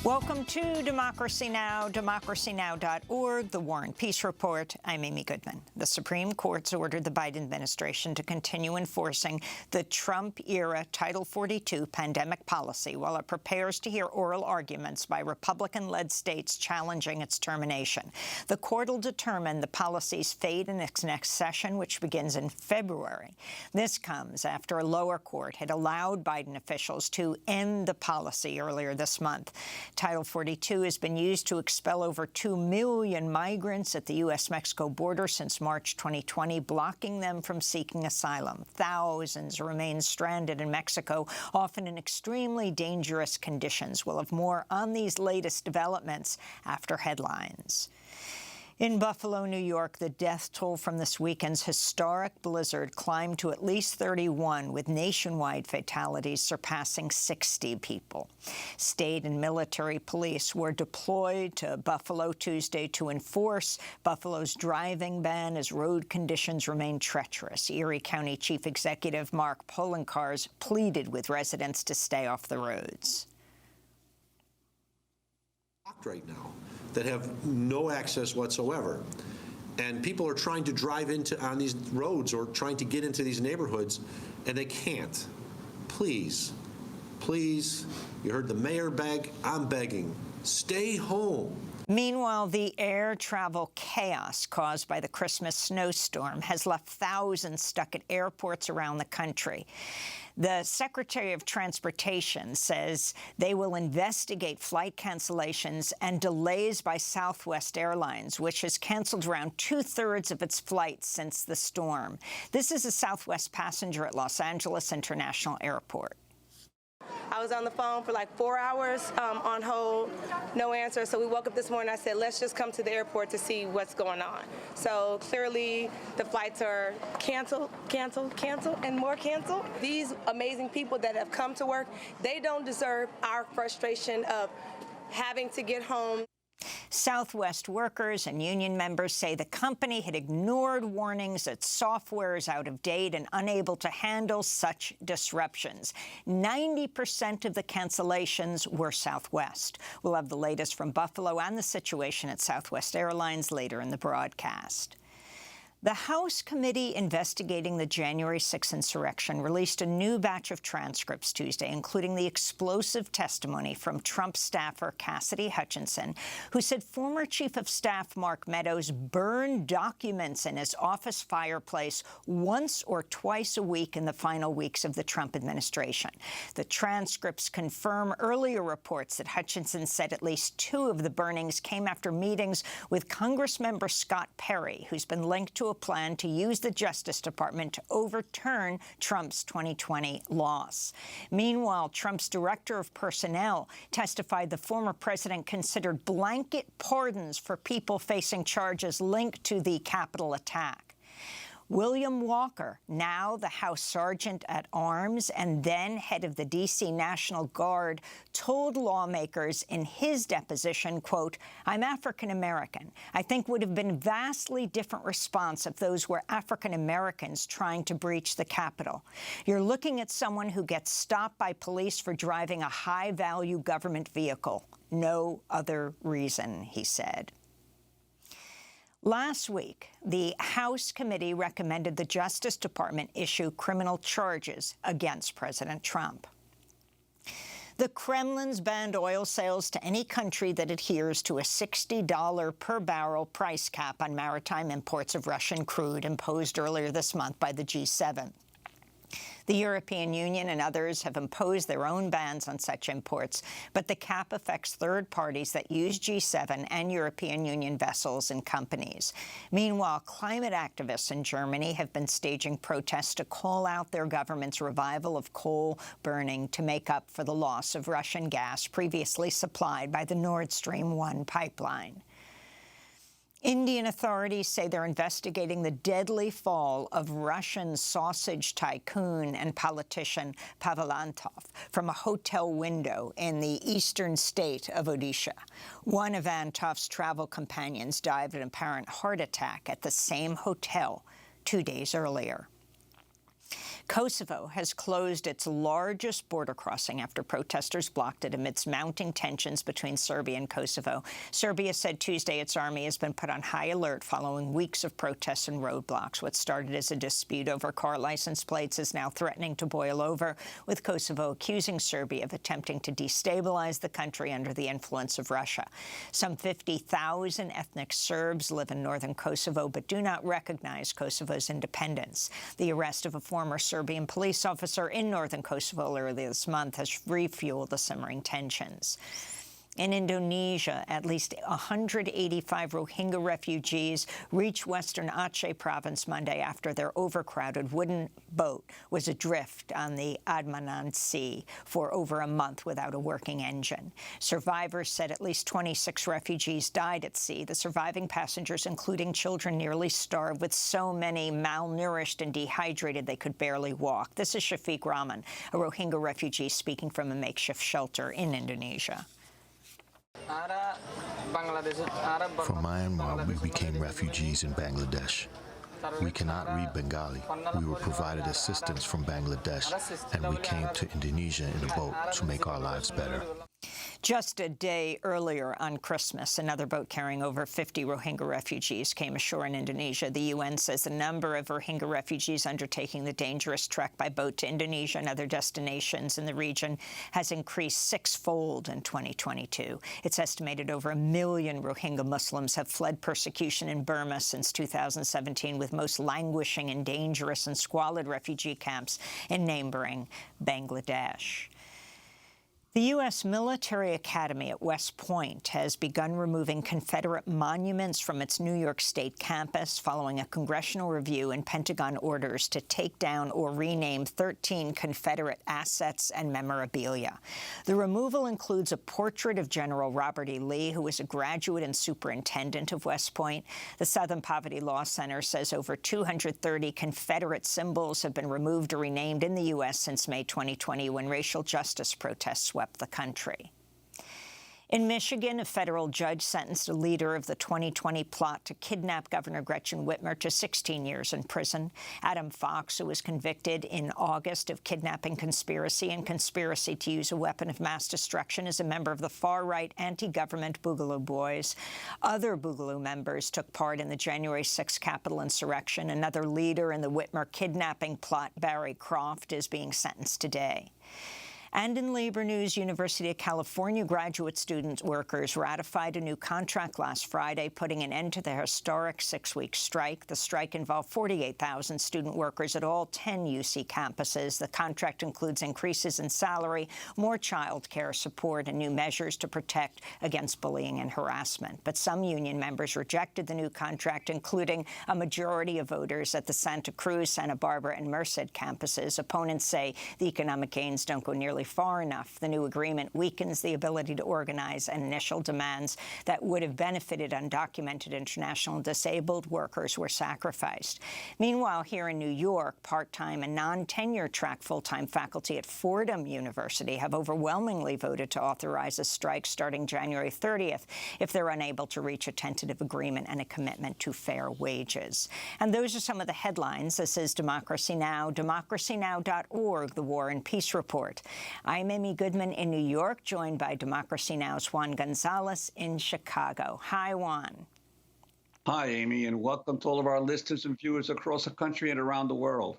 Welcome to Democracy Now!, democracynow.org, The War and Peace Report. I'm Amy Goodman. The Supreme Court's ordered the Biden administration to continue enforcing the Trump-era Title 42 pandemic policy while it prepares to hear oral arguments by Republican-led states challenging its termination. The court will determine the policy's fate in its next session, which begins in February. This comes after a lower court had allowed Biden officials to end the policy earlier this month. Title 42 has been used to expel over 2 million migrants at the U.S.-Mexico border since March 2020, blocking them from seeking asylum. Thousands remain stranded in Mexico, often in extremely dangerous conditions. We'll have more on these latest developments after headlines. In Buffalo, New York, the death toll from this weekend's historic blizzard climbed to at least 31, with nationwide fatalities surpassing 60 people. State and military police were deployed to Buffalo Tuesday to enforce Buffalo's driving ban as road conditions remain treacherous. Erie County Chief Executive Mark Poloncarz pleaded with residents to stay off the roads. Right now, that have no access whatsoever, and people are trying to drive on these roads or trying to get into these neighborhoods, and they can't. Please, please, you heard the mayor beg, I'm begging, stay home. Meanwhile, the air travel chaos caused by the Christmas snowstorm has left thousands stuck at airports around the country. The Secretary of Transportation says they will investigate flight cancellations and delays by Southwest Airlines, which has canceled around 2/3 of its flights since the storm. This is a Southwest passenger at Los Angeles International Airport. I was on the phone for like 4 hours on hold, no answer. So we woke up this morning, I said, let's just come to the airport to see what's going on. So clearly the flights are canceled, and more canceled. These amazing people that have come to work, they don't deserve our frustration of having to get home. Southwest workers and union members say the company had ignored warnings that software is out of date and unable to handle such disruptions. 90% of the cancellations were Southwest. We'll have the latest from Buffalo and the situation at Southwest Airlines later in the broadcast. The House committee investigating the January 6th insurrection released a new batch of transcripts Tuesday, including the explosive testimony from Trump staffer Cassidy Hutchinson, who said former Chief of Staff Mark Meadows burned documents in his office fireplace once or twice a week in the final weeks of the Trump administration. The transcripts confirm earlier reports that Hutchinson said at least 2 of the burnings came after meetings with Congressmember Scott Perry, who's been linked to a plan to use the Justice Department to overturn Trump's 2020 loss. Meanwhile, Trump's director of personnel testified the former president considered blanket pardons for people facing charges linked to the Capitol attack. William Walker, now the House Sergeant at Arms and then head of the D.C. National Guard, told lawmakers in his deposition, quote, I'm African-American. I think would have been a vastly different response if those were African-Americans trying to breach the Capitol. You're looking at someone who gets stopped by police for driving a high-value government vehicle. No other reason, he said. Last week, the House committee recommended the Justice Department issue criminal charges against President Trump. The Kremlin's banned oil sales to any country that adheres to a $60 per barrel price cap on maritime imports of Russian crude imposed earlier this month by the G7. The European Union and others have imposed their own bans on such imports, but the cap affects third parties that use G7 and European Union vessels and companies. Meanwhile, climate activists in Germany have been staging protests to call out their government's revival of coal burning to make up for the loss of Russian gas previously supplied by the Nord Stream 1 pipeline. Indian authorities say they're investigating the deadly fall of Russian sausage tycoon and politician Pavel Antov from a hotel window in the eastern state of Odisha. One of Antov's travel companions died of an apparent heart attack at the same hotel 2 days earlier. Kosovo has closed its largest border crossing after protesters blocked it amidst mounting tensions between Serbia and Kosovo. Serbia said Tuesday its army has been put on high alert following weeks of protests and roadblocks. What started as a dispute over car license plates is now threatening to boil over, with Kosovo accusing Serbia of attempting to destabilize the country under the influence of Russia. Some 50,000 ethnic Serbs live in northern Kosovo but do not recognize Kosovo's independence. The arrest of a former Serbian police officer in northern Kosovo earlier this month has refueled the simmering tensions. In Indonesia, at least 185 Rohingya refugees reached western Aceh province Monday after their overcrowded wooden boat was adrift on the Admanan Sea for over a month without a working engine. Survivors said at least 26 refugees died at sea. The surviving passengers, including children, nearly starved, with so many malnourished and dehydrated they could barely walk. This is Shafiq Rahman, a Rohingya refugee speaking from a makeshift shelter in Indonesia. From Myanmar, we became refugees in Bangladesh. We cannot read Bengali. We were provided assistance from Bangladesh, and we came to Indonesia in a boat to make our lives better. Just a day earlier on Christmas, another boat carrying over 50 Rohingya refugees came ashore in Indonesia. The UN says the number of Rohingya refugees undertaking the dangerous trek by boat to Indonesia and other destinations in the region has increased sixfold in 2022. It's estimated over 1 million Rohingya Muslims have fled persecution in Burma since 2017, with most languishing in dangerous and squalid refugee camps in neighboring Bangladesh. The U.S. Military Academy at West Point has begun removing Confederate monuments from its New York State campus following a congressional review and Pentagon orders to take down or rename 13 Confederate assets and memorabilia. The removal includes a portrait of General Robert E. Lee, who was a graduate and superintendent of West Point. The Southern Poverty Law Center says over 230 Confederate symbols have been removed or renamed in the U.S. since May 2020, when racial justice protests swept the country. In Michigan, a federal judge sentenced a leader of the 2020 plot to kidnap Governor Gretchen Whitmer to 16 years in prison. Adam Fox, who was convicted in August of kidnapping conspiracy and conspiracy to use a weapon of mass destruction, is a member of the far-right anti-government Boogaloo Boys. Other Boogaloo members took part in the January 6th Capitol insurrection. Another leader in the Whitmer kidnapping plot, Barry Croft, is being sentenced today. And in labor news, University of California graduate student workers ratified a new contract last Friday, putting an end to their historic 6-week strike. The strike involved 48,000 student workers at all 10 UC campuses. The contract includes increases in salary, more child care support, and new measures to protect against bullying and harassment. But some union members rejected the new contract, including a majority of voters at the Santa Cruz, Santa Barbara, and Merced campuses. Opponents say the economic gains don't go nearly far enough. The new agreement weakens the ability to organize, and initial demands that would have benefited undocumented international and disabled workers were sacrificed. Meanwhile, here in New York, part-time and non-tenure track full-time faculty at Fordham University have overwhelmingly voted to authorize a strike starting January 30th if they're unable to reach a tentative agreement and a commitment to fair wages. And those are some of the headlines. This is Democracy Now!, democracynow.org, the War and Peace Report. I'm Amy Goodman in New York, joined by Democracy Now!'s Juan Gonzalez in Chicago. Hi, Juan. Hi, Amy, and welcome to all of our listeners and viewers across the country and around the world.